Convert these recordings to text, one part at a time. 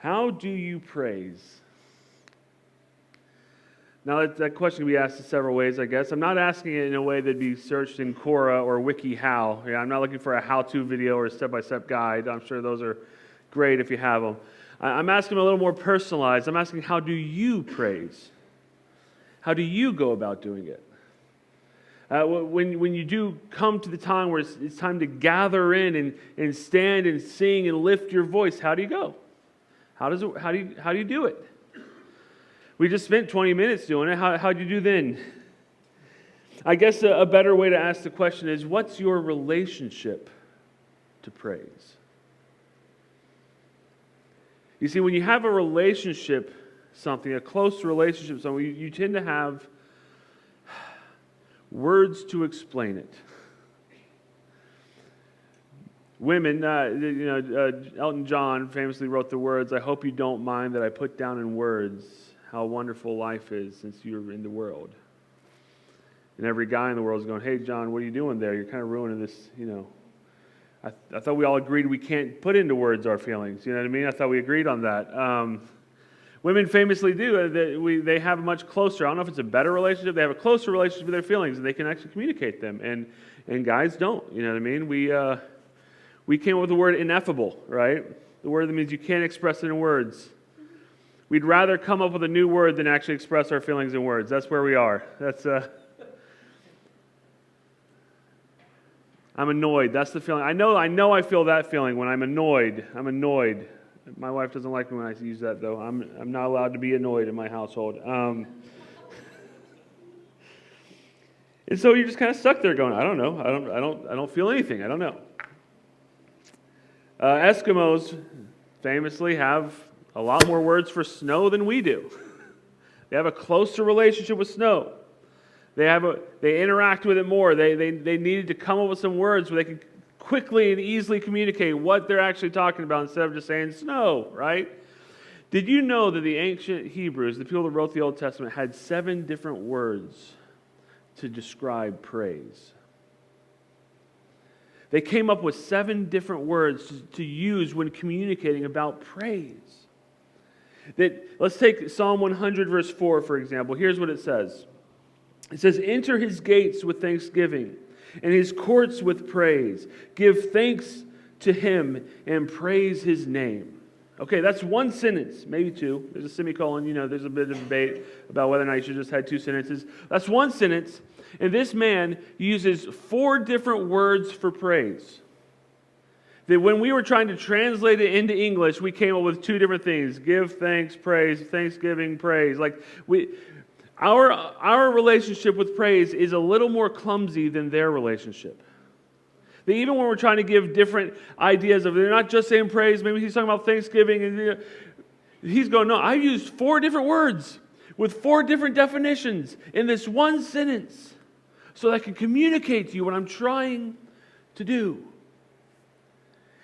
How do you praise? Now, that question can be asked in several ways, I guess. I'm not asking it in a way that'd be searched in Quora or WikiHow. I'm not looking for a how-to video or a step-by-step guide. I'm sure those are great if you have them. I'm asking a little more personalized. I'm asking, how do you praise? How do you go about doing it? When you do come to the time where it's time to gather in and stand and sing and lift your voice, how do you go? How do you do it? We just spent 20 minutes doing it. How do you do then? I guess a better way to ask the question is, what's your relationship to praise? You see, when you have a relationship, a close relationship, you tend to have words to explain it. Women, Elton John famously wrote the words, "I hope you don't mind that I put down in words how wonderful life is since you're in the world." And every guy in the world is going, "Hey, John, what are you doing there? You're kind of ruining this, I thought we all agreed we can't put into words our feelings. You know what I mean? I thought we agreed on that. Women famously do. They have a much closer, I don't know if it's a better relationship, they have a closer relationship with their feelings, and they can actually communicate them. And guys don't, you know what I mean? We came up with the word ineffable, right? The word that means you can't express it in words. We'd rather come up with a new word than actually express our feelings in words. That's where we are. I'm annoyed. That's the feeling. I know I feel that feeling when I'm annoyed. I'm annoyed. My wife doesn't like me when I use that, though. I'm not allowed to be annoyed in my household. And so you're just kind of stuck there going, I don't know. I don't feel anything. I don't know. Eskimos famously have a lot more words for snow than we do. They have a closer relationship with snow. They interact with it more. They needed to come up with some words where they could quickly and easily communicate what they're actually talking about instead of just saying snow, right? Did you know that the ancient Hebrews, the people that wrote the Old Testament, had 7 different words to describe praise? They came up with 7 different words to use when communicating about praise. Let's take Psalm 100, verse 4, for example. Here's what it says. It says, "Enter his gates with thanksgiving, and his courts with praise. Give thanks to him and praise his name." Okay, that's one sentence, maybe 2. There's a semicolon, there's a bit of debate about whether or not you should just have 2 sentences. That's one sentence, and this man uses 4 different words for praise. That when we were trying to translate it into English, we came up with 2 different things. Give thanks, praise, thanksgiving, praise. Our relationship with praise is a little more clumsy than their relationship. That even when we're trying to give different ideas of, they're not just saying praise, maybe he's talking about thanksgiving, and he's going, no, I used 4 different words with 4 different definitions in this one sentence so that I can communicate to you what I'm trying to do.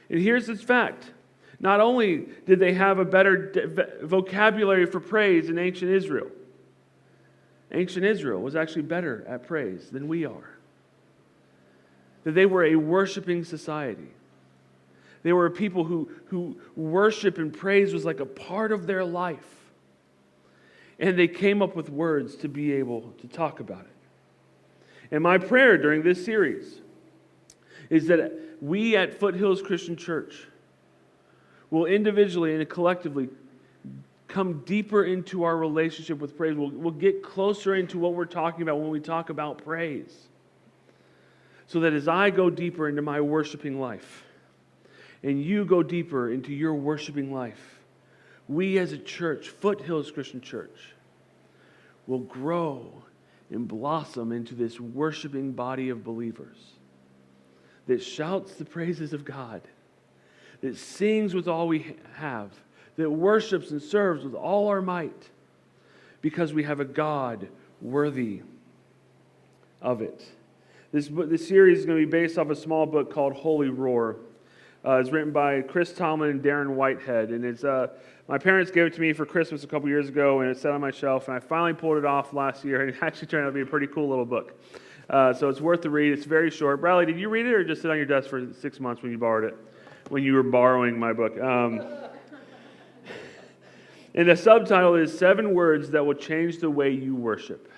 And here's this fact. Not only did they have a better vocabulary for praise in ancient Israel was actually better at praise than we are. That they were a worshiping society. They were a people who worship and praise was like a part of their life. And they came up with words to be able to talk about it. And my prayer during this series is that we at Foothills Christian Church will individually and collectively come deeper into our relationship with praise. We'll get closer into what we're talking about when we talk about praise. So that as I go deeper into my worshiping life, and you go deeper into your worshiping life, we as a church, Foothills Christian Church, will grow and blossom into this worshiping body of believers that shouts the praises of God, that sings with all we have, that worships and serves with all our might, because we have a God worthy of it. This series is going to be based off a small book called Holy Roar. It's written by Chris Tomlin and Darren Whitehead, and it's my parents gave it to me for Christmas a couple years ago, and it sat on my shelf, and I finally pulled it off last year, and it actually turned out to be a pretty cool little book. So it's worth the read. It's very short. Bradley, did you read it, or just sit on your desk for 6 months when you borrowed it, when you were borrowing my book? And the subtitle is 7 Words That Will Change the Way You Worship.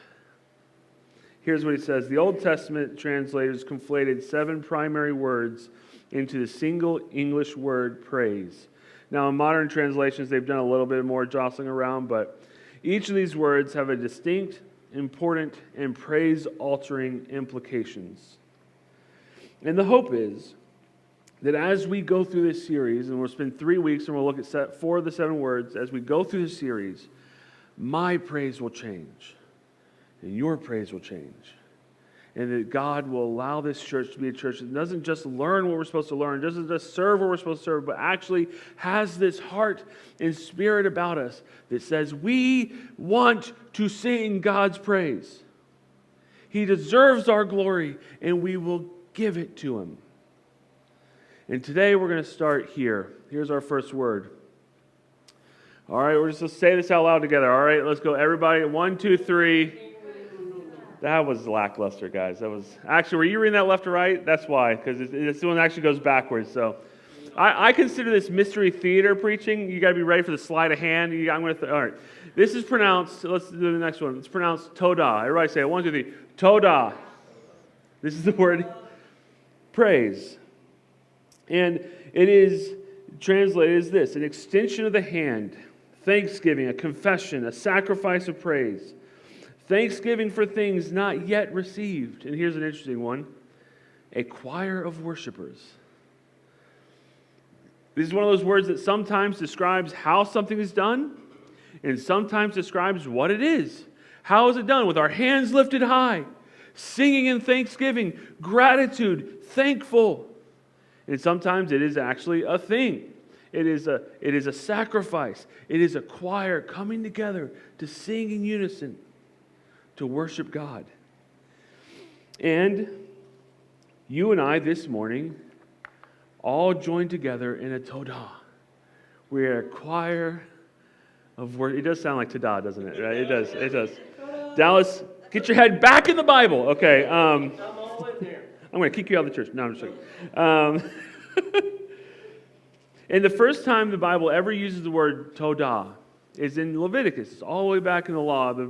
Here's what he says. The Old Testament translators conflated 7 primary words into the single English word praise. Now, in modern translations, they've done a little bit more jostling around, but each of these words have a distinct, important, and praise-altering implications. And the hope is that as we go through this series, and we'll spend 3 weeks and we'll look at 4 of the 7 words, as we go through this series, my praise will change, and your praise will change. And that God will allow this church to be a church that doesn't just learn what we're supposed to learn, doesn't just serve what we're supposed to serve, but actually has this heart and spirit about us that says we want to sing God's praise. He deserves our glory, and we will give it to Him. And today we're going to start here. Here's our first word. All right, we're just going to say this out loud together. All right, let's go. Everybody, 1, 2, 3. That was lackluster, guys. That was actually, were you reading that left to right? That's why, because this one actually goes backwards. So, I consider this mystery theater preaching. You got to be ready for the sleight of hand. All right, this is pronounced. Let's do the next one. It's pronounced todah. Everybody say it. 1, 2, 3. Todah. This is the word praise, and it is translated as this: an extension of the hand, thanksgiving, a confession, a sacrifice of praise. Thanksgiving for things not yet received. And here's an interesting one. A choir of worshipers. This is one of those words that sometimes describes how something is done and sometimes describes what it is. How is it done? With our hands lifted high, singing in thanksgiving, gratitude, thankful. And sometimes it is actually a thing. It is a sacrifice. It is a choir coming together to sing in unison, to worship God. And you and I this morning all joined together in a todah. We are a choir of worship. It does sound like todah, doesn't it? Right? It does. Dallas, get your head back in the Bible. Okay. I'm all in there. I'm going to kick you out of the church. No, I'm just joking. And the first time the Bible ever uses the word todah is in Leviticus. It's all the way back in the law, the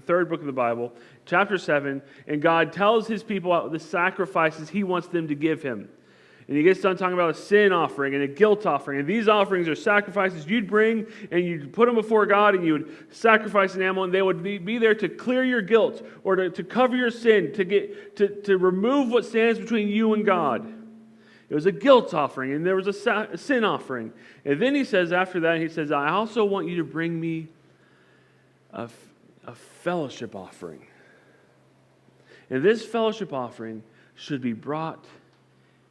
third book of the Bible, chapter 7, and God tells His people about the sacrifices He wants them to give Him. And He gets done talking about a sin offering and a guilt offering. And these offerings are sacrifices you'd bring, and you'd put them before God, and you would sacrifice an animal, and they would be there to clear your guilt, or to cover your sin, to remove what stands between you and God. It was a guilt offering, and there was a sin offering. And then He says, after that, He says, I also want you to bring me a fellowship offering. And this fellowship offering should be brought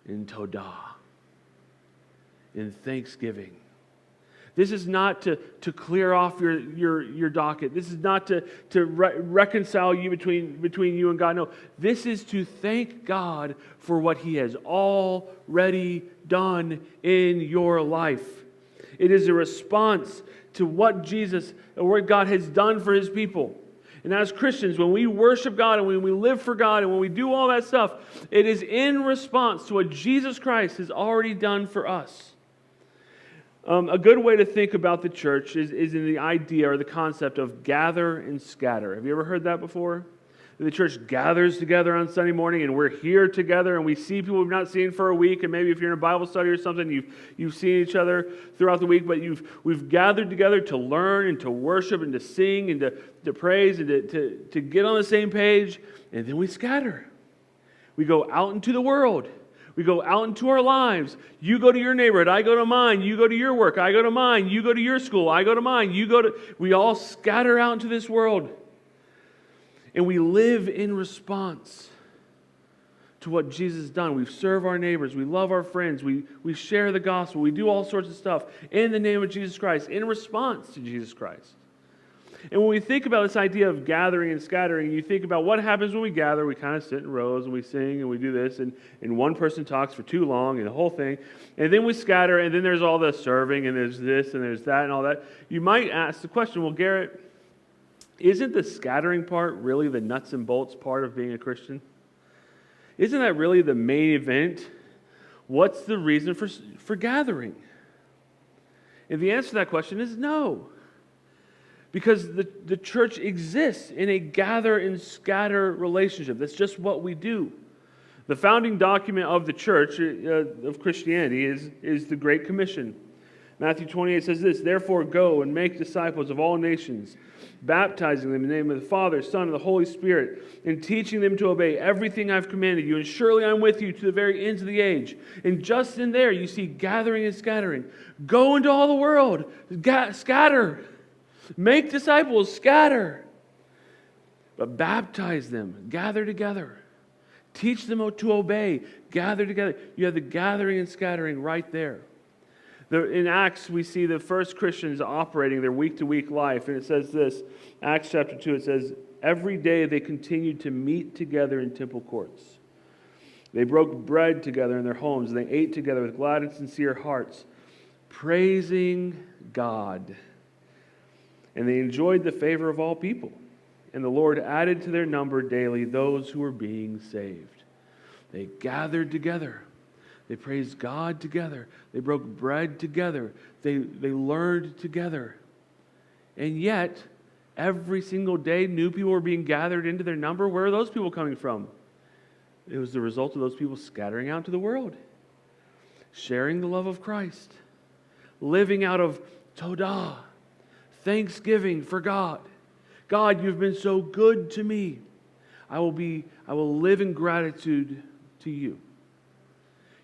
in todah, in thanksgiving. This is not to clear off your docket. This is not to reconcile you between you and God. No, this is to thank God for what He has already done in your life. It is a response to what God has done for His people. And as Christians, when we worship God and when we live for God and when we do all that stuff, it is in response to what Jesus Christ has already done for us. A good way to think about the church is in the idea or the concept of gather and scatter. Have you ever heard that before? The church gathers together on Sunday morning, and we're here together, and we see people we've not seen for a week, and maybe if you're in a Bible study or something, you've seen each other throughout the week, but we've gathered together to learn and to worship and to sing and to praise and to get on the same page, and then we scatter. We go out into the world. We go out into our lives. You go to your neighborhood, I go to mine. You go to your work, I go to mine. You go to your school, I go to mine. We all scatter out into this world. And we live in response to what Jesus has done. We serve our neighbors. We love our friends. We share the gospel. We do all sorts of stuff in the name of Jesus Christ, in response to Jesus Christ. And when we think about this idea of gathering and scattering, you think about what happens when we gather. We kind of sit in rows and we sing and we do this, and one person talks for too long and the whole thing. And then we scatter, and then there's all the serving, and there's this and there's that and all that. You might ask the question, well, Garrett, isn't the scattering part really the nuts and bolts part of being a Christian? Isn't that really the main event? What's the reason for gathering? And the answer to that question is no. Because the church exists in a gather and scatter relationship. That's just what we do. The founding document of the church, of Christianity, is the Great Commission. Matthew 28 says this, "Therefore go and make disciples of all nations, baptizing them in the name of the Father, Son, and the Holy Spirit, and teaching them to obey everything I've commanded you. And surely I'm with you to the very ends of the age." And just in there, you see gathering and scattering. Go into all the world. Scatter. Make disciples. Scatter. But baptize them. Gather together. Teach them to obey. Gather together. You have the gathering and scattering right there. In Acts, we see the first Christians operating their week-to-week life. And it says this, Acts chapter 2, it says, "Every day they continued to meet together in temple courts. They broke bread together in their homes, and they ate together with glad and sincere hearts, praising God. And they enjoyed the favor of all people. And the Lord added to their number daily those who were being saved." They gathered together. They praised God together. They broke bread together. They learned together. And yet, every single day, new people were being gathered into their number. Where are those people coming from? It was the result of those people scattering out to the world, sharing the love of Christ, living out of Todah, thanksgiving for God. God, you've been so good to me. I will live in gratitude to you.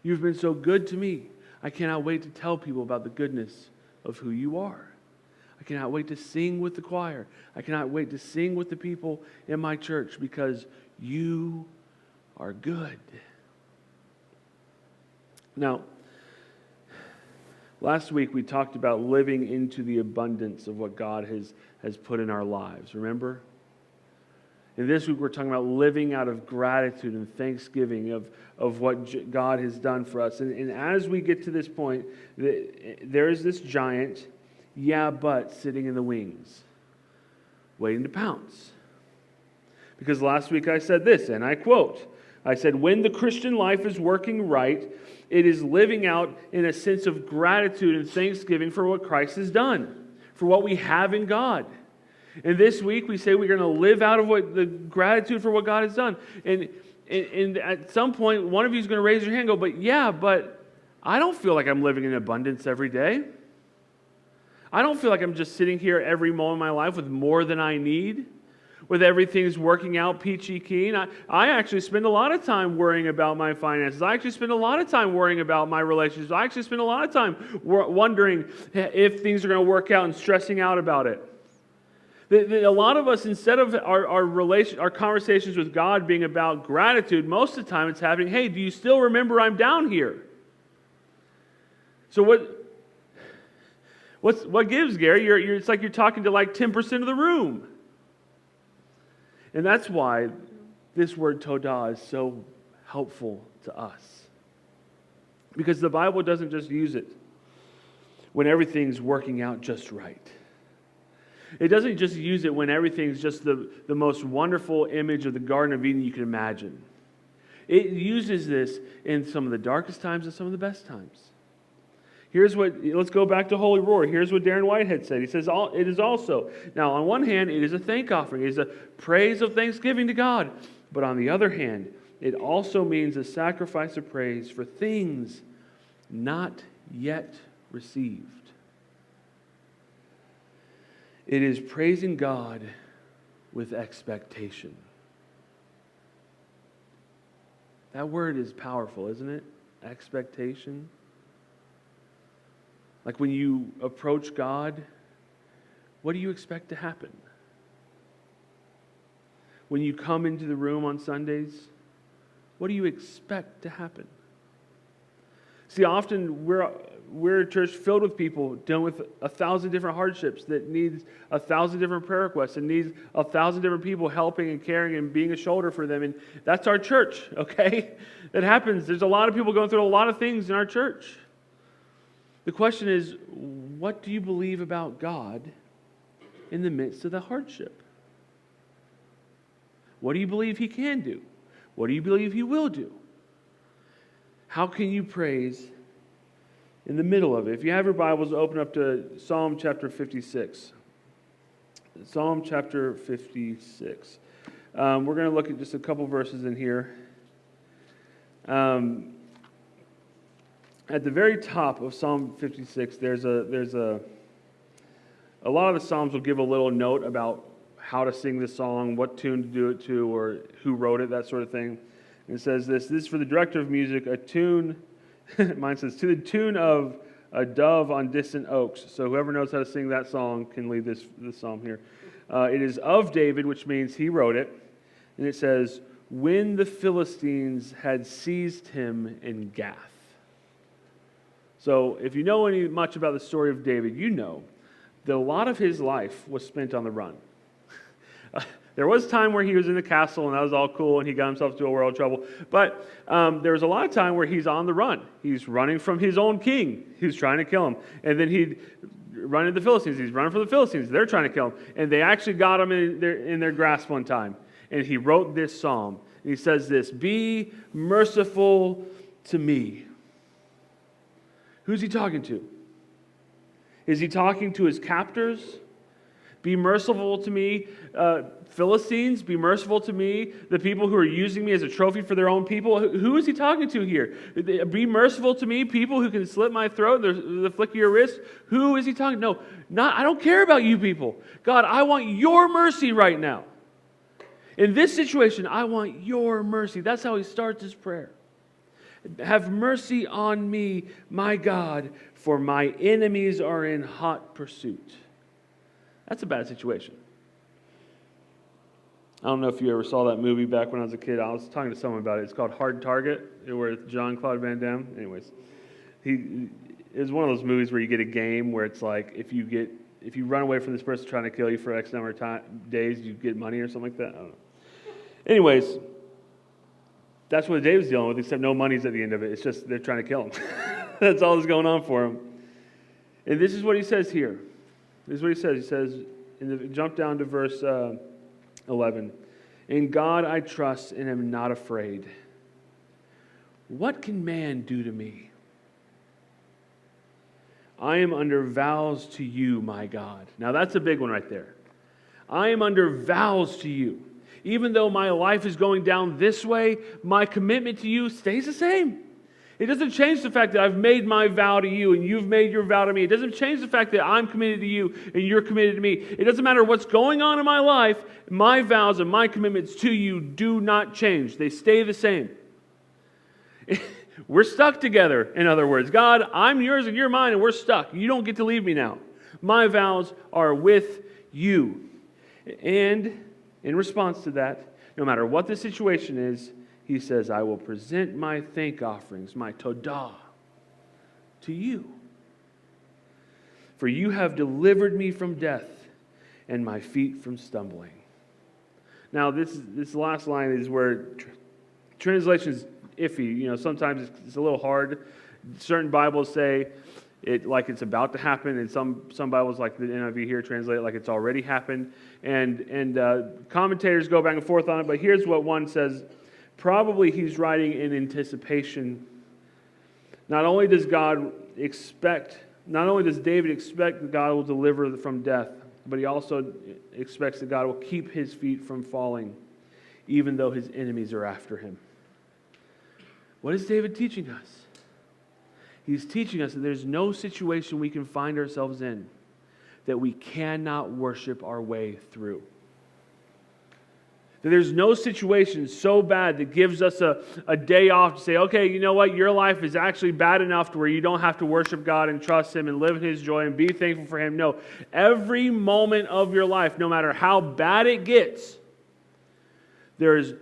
You've been so good to me. I cannot wait to tell people about the goodness of who you are. I cannot wait to sing with the choir. I cannot wait to sing with the people in my church because you are good. Now, last week we talked about living into the abundance of what God has put in our lives. Remember? And this week we're talking about living out of gratitude and thanksgiving of what God has done for us. And as we get to this point, there is this giant, but sitting in the wings, waiting to pounce. Because last week I said this, and I quote, I said, "When the Christian life is working right, it is living out in a sense of gratitude and thanksgiving for what Christ has done, for what we have in God." And this week we say we're going to live out of the gratitude for what God has done. And at some point, one of you is going to raise your hand and go, but I don't feel like I'm living in abundance every day. I don't feel like I'm just sitting here every moment of my life with more than I need, with everything's working out peachy keen. I actually spend a lot of time worrying about my finances. I actually spend a lot of time worrying about my relationships. I actually spend a lot of time wondering if things are going to work out and stressing out about it. A lot of us, instead of our conversations with God being about gratitude, most of the time it's happening, "Hey, do you still remember I'm down here?" So what gives, Gary? It's like you're talking to like 10% of the room. And that's why this word Todah is so helpful to us. Because the Bible doesn't just use it when everything's working out just right. It doesn't just use it when everything's just the most wonderful image of the Garden of Eden you can imagine. It uses this in some of the darkest times and some of the best times. Let's go back to Holy Roar. Here's what Darren Whitehead said. He says, "It is also, now on one hand, it is a thank offering. It is a praise of thanksgiving to God. But on the other hand, it also means a sacrifice of praise for things not yet received." It is praising God with expectation. That word is powerful, isn't it? Expectation. Like when you approach God, what do you expect to happen? When you come into the room on Sundays, what do you expect to happen? See, often we're a church filled with people dealing with 1,000 different hardships that needs 1,000 different prayer requests and needs 1,000 different people helping and caring and being a shoulder for them. And that's our church, okay? That happens. There's a lot of people going through a lot of things in our church. The question is, what do you believe about God in the midst of the hardship? What do you believe He can do? What do you believe He will do? How can you praise in the middle of it. If you have your Bibles, open up to Psalm chapter 56. Psalm chapter 56. We're going to look at just a couple verses in here. At the very top of Psalm 56, there's a lot of the Psalms will give a little note about how to sing this song, what tune to do it to, or who wrote it, that sort of thing. And it says this is for the director of music, a tune, mine says, to the tune of a dove on distant oaks. So whoever knows how to sing that song can lead this psalm here. It is of David, which means he wrote it. And it says, when the Philistines had seized him in Gath. So if you know much about the story of David, you know that a lot of his life was spent on the run. There was time where he was in the castle and that was all cool and he got himself into a world of trouble. But there was a lot of time where he's on the run. He's running from his own king who's trying to kill him. And then he'd run into the Philistines. He's running from the Philistines. They're trying to kill him. And they actually got him in their grasp one time. And he wrote this psalm. And he says this, be merciful to me. Who's he talking to? Is he talking to his captors? Be merciful to me, Philistines. Be merciful to me, the people who are using me as a trophy for their own people. Who is he talking to here? Be merciful to me, people who can slit my throat, the flick of your wrist. Who is he talking? No, I don't care about you people. God, I want your mercy right now. In this situation, I want your mercy. That's how he starts his prayer. Have mercy on me, my God, for my enemies are in hot pursuit. That's a bad situation. I don't know if you ever saw that movie back when I was a kid. I was talking to someone about it. It's called Hard Target, where it's Jean-Claude Van Damme. Anyways, it's one of those movies where you get a game where it's like if you run away from this person trying to kill you for X number of days, you get money or something like that. I don't know. Anyways, that's what David's dealing with, except no money's at the end of it. It's just they're trying to kill him. That's all that's going on for him. And this is what he says here. This is what he says. He says, jump down to verse 11. In God I trust and am not afraid. What can man do to me? I am under vows to you, my God. Now that's a big one right there. I am under vows to you. Even though my life is going down this way, my commitment to you stays the same. It doesn't change the fact that I've made my vow to you and you've made your vow to me. It doesn't change the fact that I'm committed to you and you're committed to me. It doesn't matter what's going on in my life. My vows and my commitments to you do not change. They stay the same. We're stuck together, in other words. God, I'm yours and you're mine and we're stuck. You don't get to leave me now. My vows are with you. And in response to that, no matter what the situation is, he says, I will present my thank offerings, my todah, to you. For you have delivered me from death and my feet from stumbling. Now, this last line is where translation is iffy. You know, sometimes it's a little hard. Certain Bibles say it like it's about to happen, and some Bibles, like the NIV here, translate it like it's already happened. And commentators go back and forth on it, but here's what one says. Probably he's writing in anticipation. Not only does David expect that God will deliver from death, but he also expects that God will keep his feet from falling, even though his enemies are after him. What is David teaching us? He's teaching us that there's no situation we can find ourselves in that we cannot worship our way through. That there's no situation so bad that gives us a day off to say, okay, you know what, your life is actually bad enough to where you don't have to worship God and trust Him and live in His joy and be thankful for Him. No, every moment of your life, no matter how bad it gets, there is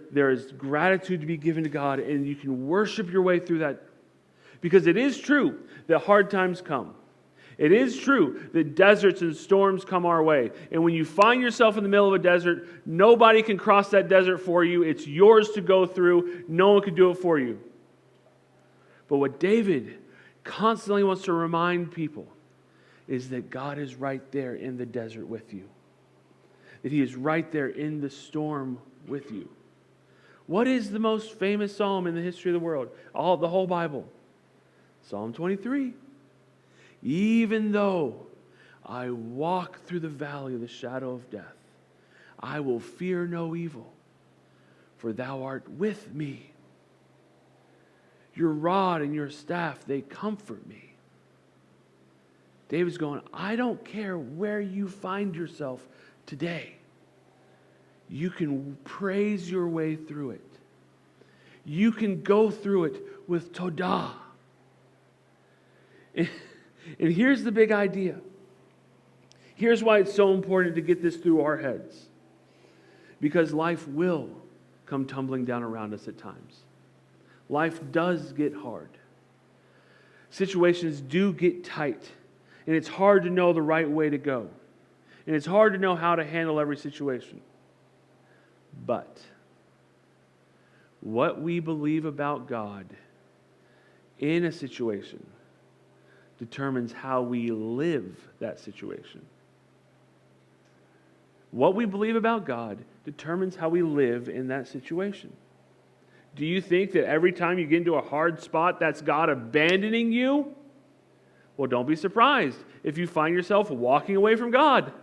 gratitude to be given to God, and you can worship your way through that. Because it is true that hard times come. It is true that deserts and storms come our way. And when you find yourself in the middle of a desert, nobody can cross that desert for you. It's yours to go through. No one can do it for you. But what David constantly wants to remind people is that God is right there in the desert with you. That He is right there in the storm with you. What is the most famous psalm in the history of the world? The whole Bible. Psalm 23. Even though I walk through the valley of the shadow of death, I will fear no evil, for thou art with me. Your rod and your staff, they comfort me. David's going, I don't care where you find yourself today. You can praise your way through it. You can go through it with Todah. And here's the big idea. Here's why it's so important to get this through our heads. Because life will come tumbling down around us at times. Life does get hard. Situations do get tight. And it's hard to know the right way to go. And it's hard to know how to handle every situation. But what we believe about God in a situation determines how we live that situation. What we believe about God determines how we live in that situation. Do you think that every time you get into a hard spot, that's God abandoning you? Well, don't be surprised if you find yourself walking away from God.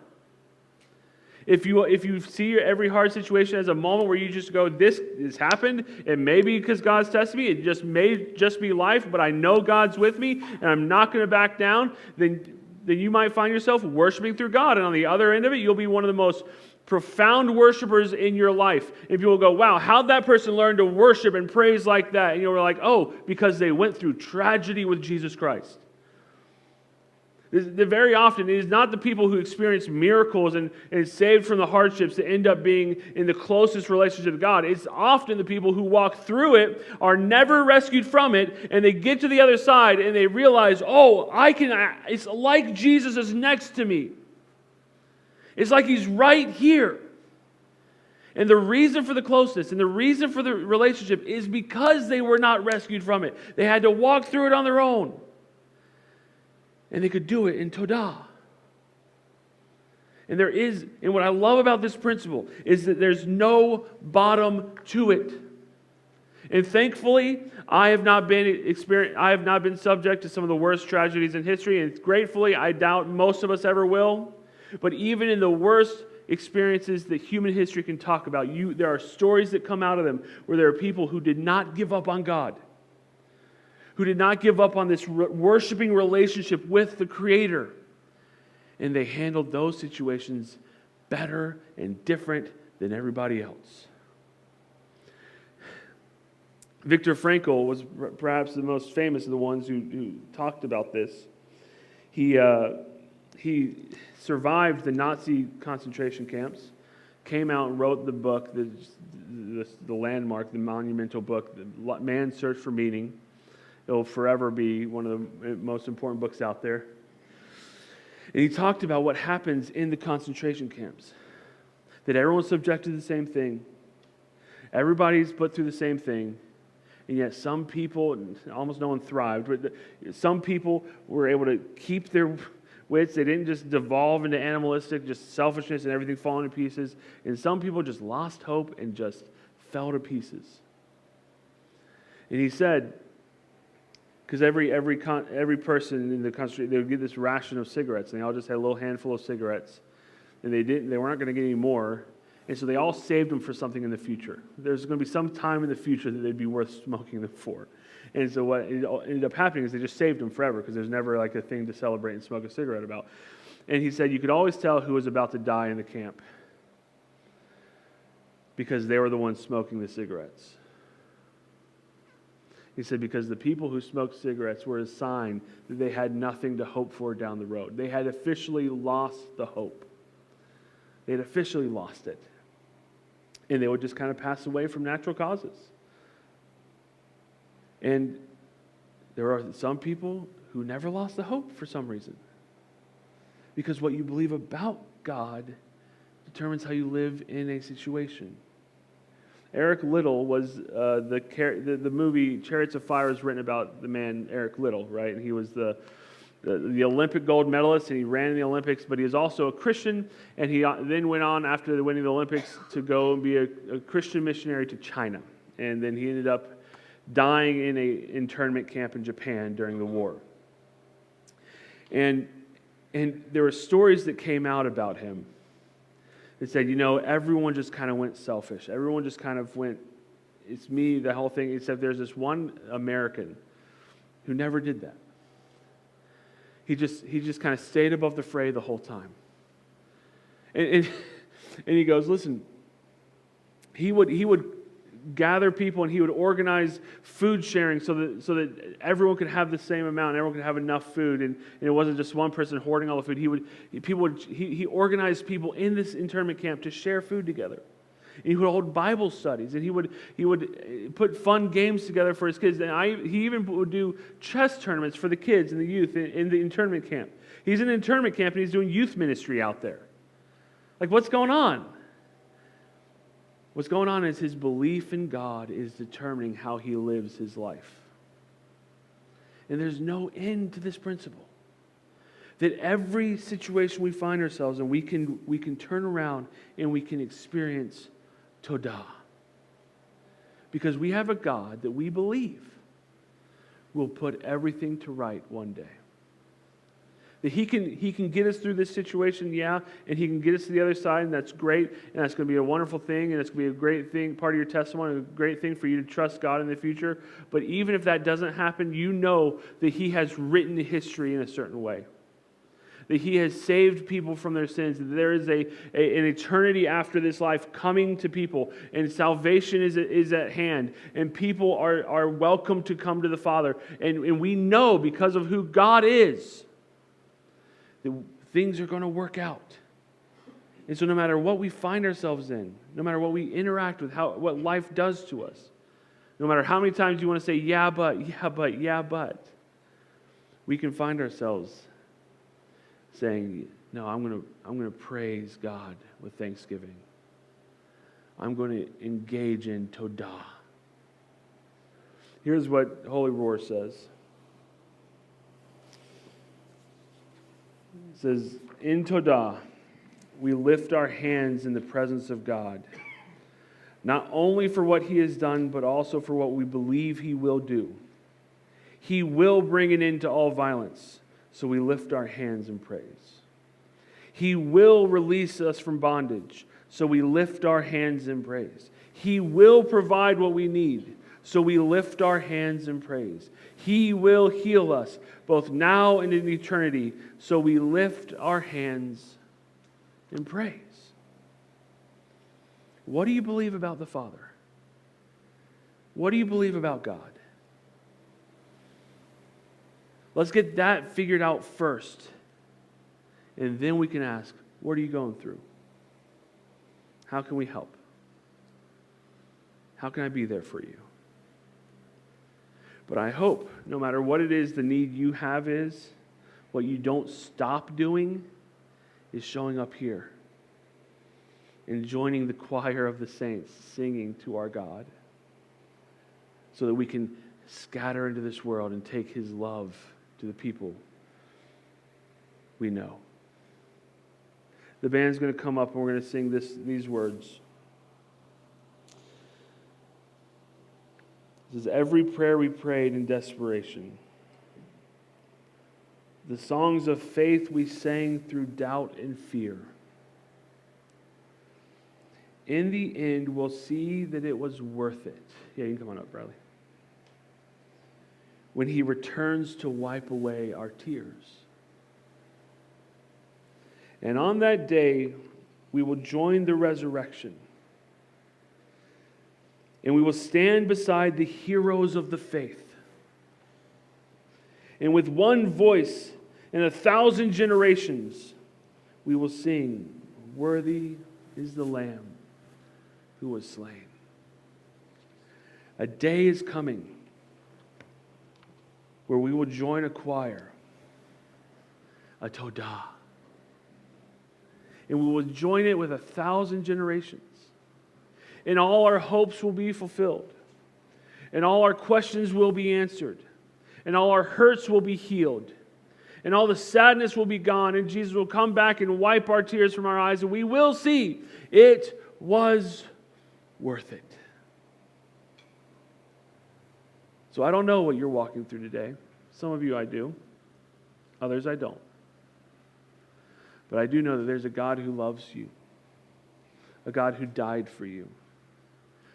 If you see every hard situation as a moment where you just go, this has happened, it may be because God's testing me, it may just be life, but I know God's with me, and I'm not going to back down, then you might find yourself worshiping through God. And on the other end of it, you'll be one of the most profound worshipers in your life. And people go, wow, how'd that person learn to worship and praise like that? And you're like, oh, because they went through tragedy with Jesus Christ. Very often, it is not the people who experience miracles and saved from the hardships that end up being in the closest relationship with God. It's often the people who walk through it, are never rescued from it, and they get to the other side and they realize, oh, it's like Jesus is next to me. It's like He's right here. And the reason for the closeness and the reason for the relationship is because they were not rescued from it. They had to walk through it on their own. And they could do it in Todah. And what I love about this principle is that there's no bottom to it. And thankfully, I have not been subject to some of the worst tragedies in history, and gratefully, I doubt most of us ever will. But even in the worst experiences that human history can talk about, there are stories that come out of them where there are people who did not give up on God, who did not give up on this worshiping relationship with the Creator. And they handled those situations better and different than everybody else. Viktor Frankl was perhaps the most famous of the ones who talked about this. He survived the Nazi concentration camps, came out and wrote the book, the landmark, the monumental book, The Man's Search for Meaning. It will forever be one of the most important books out there. And he talked about what happens in the concentration camps. That everyone's subjected to the same thing. Everybody's put through the same thing. And yet some people, almost no one thrived, but some people were able to keep their wits. They didn't just devolve into animalistic, just selfishness and everything falling to pieces. And some people just lost hope and just fell to pieces. And he said, because every person in the country, they would get this ration of cigarettes, and they all just had a little handful of cigarettes, and they weren't going to get any more, and so they all saved them for something in the future. There's going to be some time in the future that they'd be worth smoking them for, and so what ended up happening is they just saved them forever because there's never like a thing to celebrate and smoke a cigarette about. And he said you could always tell who was about to die in the camp because they were the ones smoking the cigarettes. He said, because the people who smoked cigarettes were a sign that they had nothing to hope for down the road. They had officially lost the hope. They had officially lost it. And they would just kind of pass away from natural causes. And there are some people who never lost the hope for some reason. Because what you believe about God determines how you live in a situation. Eric Liddell was the movie Chariots of Fire was written about the man Eric Liddell, right? And he was the Olympic gold medalist, and he ran in the Olympics, but he was also a Christian, and he then went on after winning the Olympics to go and be a Christian missionary to China. And then he ended up dying in an internment camp in Japan during the war. And there were stories that came out about him that said, everyone just kind of went selfish. Everyone just kind of went, it's me, the whole thing, except there's this one American who never did that. He just kind of stayed above the fray the whole time. And he goes, listen, he would gather people and he would organize food sharing so that everyone could have the same amount and everyone could have enough food, and it wasn't just one person hoarding all the food. He organized people in this internment camp to share food together. And he would hold Bible studies, and he would put fun games together for his kids. And he even would do chess tournaments for the kids and the youth in the internment camp. He's in an internment camp and he's doing youth ministry out there. Like, what's going on? What's going on is his belief in God is determining how he lives his life. And there's no end to this principle. That every situation we find ourselves in, we can turn around and we can experience Todah. Because we have a God that we believe will put everything to right one day. That he can get us through this situation, and he can get us to the other side, and that's great, and that's going to be a wonderful thing, and it's going to be a great thing, part of your testimony, a great thing for you to trust God in the future. But even if that doesn't happen, you know that he has written history in a certain way. That he has saved people from their sins. That there is an eternity after this life coming to people, and salvation is at hand, and people are welcome to come to the Father. And we know, because of who God is, that things are going to work out. And so no matter what we find ourselves in, no matter what we interact with, what life does to us, no matter how many times you want to say, yeah, but, we can find ourselves saying, no, I'm going to praise God with thanksgiving. I'm going to engage in Todah. Here's what Holy Roar says. It says, in Todah, we lift our hands in the presence of God, not only for what he has done, but also for what we believe he will do. He will bring an end to all violence, so we lift our hands in praise. He will release us from bondage, so we lift our hands in praise. He will provide what we need, so we lift our hands in praise. He will heal us, both now and in eternity, so we lift our hands in praise. What do you believe about the Father? What do you believe about God? Let's get that figured out first. And then we can ask, what are you going through? How can we help? How can I be there for you? But I hope, no matter what it is the need you have is, what you don't stop doing is showing up here and joining the choir of the saints, singing to our God, so that we can scatter into this world and take his love to the people we know. The band's going to come up and we're going to sing these words. This is every prayer we prayed in desperation. The songs of faith we sang through doubt and fear. In the end, we'll see that it was worth it. Yeah, you can come on up, Bradley. When he returns to wipe away our tears. And on that day, we will join the resurrection. And we will stand beside the heroes of the faith. And with one voice and 1,000 generations, we will sing, worthy is the Lamb who was slain. A day is coming where we will join a choir, a Todah. And we will join it with 1,000 generations. And all our hopes will be fulfilled. And all our questions will be answered. And all our hurts will be healed. And all the sadness will be gone. And Jesus will come back and wipe our tears from our eyes. And we will see it was worth it. So I don't know what you're walking through today. Some of you I do. Others I don't. But I do know that there's a God who loves you, a God who died for you,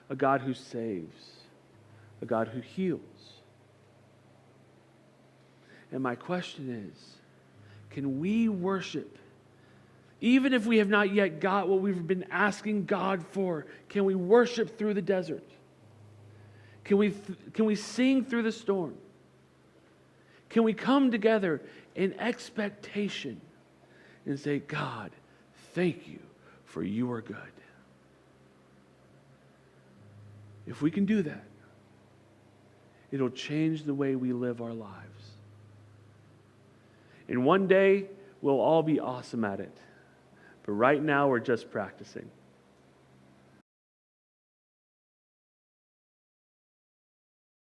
a God who saves, a God who heals. And my question is, can we worship, even if we have not yet got what we've been asking God for, can we worship through the desert? Can we sing through the storm? Can we come together in expectation and say, God, thank you for you are good? If we can do that, it'll change the way we live our lives. And one day, we'll all be awesome at it. But right now, we're just practicing.